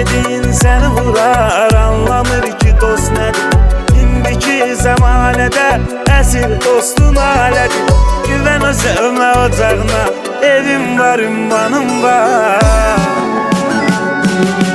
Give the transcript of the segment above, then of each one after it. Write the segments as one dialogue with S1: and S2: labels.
S1: dediğin seni vurar, anlamır ki dost nedir. İndiki zamanede esir dostun aledir. Güven o sevme ocağına, evim var ünvanım var.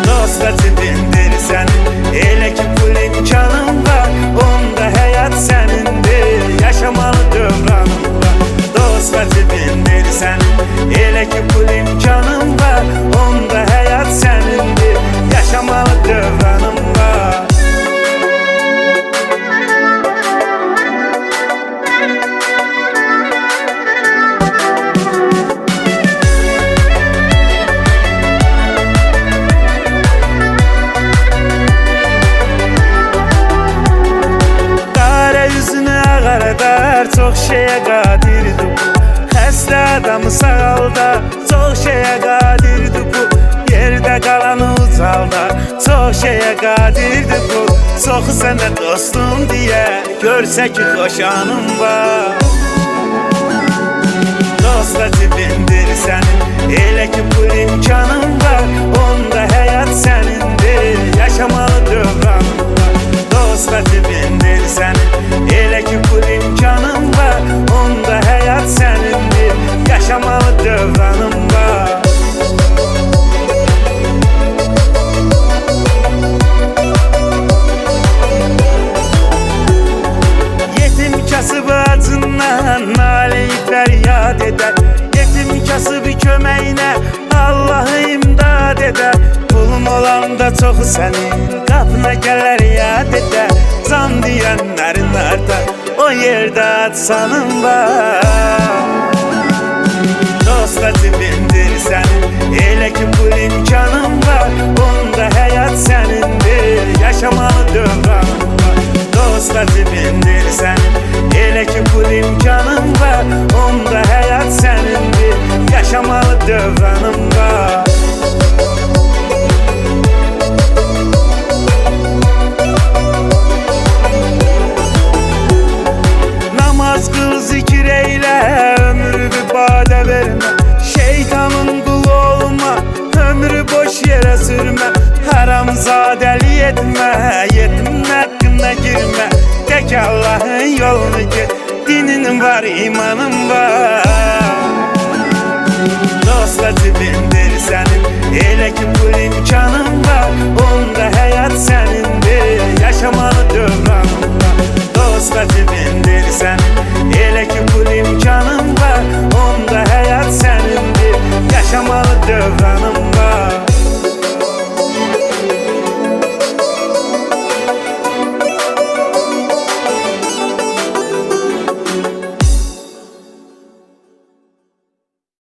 S1: Dosta cibindir senin, elə ki pul imkanın var. Onda hayat senindir, yaşamalı dövranın var. Dosta cibindir senin, elə ki pul imkanın var. Onda hayat senindir, yaşamalı dövranın var. Çok şeye qadirdir bu. Xəstə adamı sağalda, çox şeye qadirdir bu. Yerdə qalanı ucaldar, çox şeye qadirdir bu. Çoxu sənə dostum deyə, görsə ki xoşanım var. Dosta cibindir sənin, elə ki pul imkanın var. Onda həyat sənindir, yaşamalı dövranın var. Dosta cibindir sənin, elə ki pul imkanın var. Onda həyat sənindir, yaşamalı dövranın var. Yetim kasıb acından naləyi fəryad edər. Yetim kasıb köməyinə Allahı imdad edər. Pulum olanda çoxu sənin qapına gələr yad edər. Can deyənlərin artar, o yerdə atsanın var. Dosta cibindir sənin, elə ki pul imkanın var. Onda həyat sənindir, yaşamalı dövranın var. Dosta cibindir sənin, elə ki pul imkanın var. Onda həyat sənindir, yaşamalı dövranın var. Namaz qıl, zikir eylə, ömrü bir badə vermə. Şeytanın qulu olma, ömrü boş yerə sürmə. Haramzadəli etmə, yetimin haqqına girmə. Tək Allahın yolunu get, dinin var, imanın var. Dosta cibində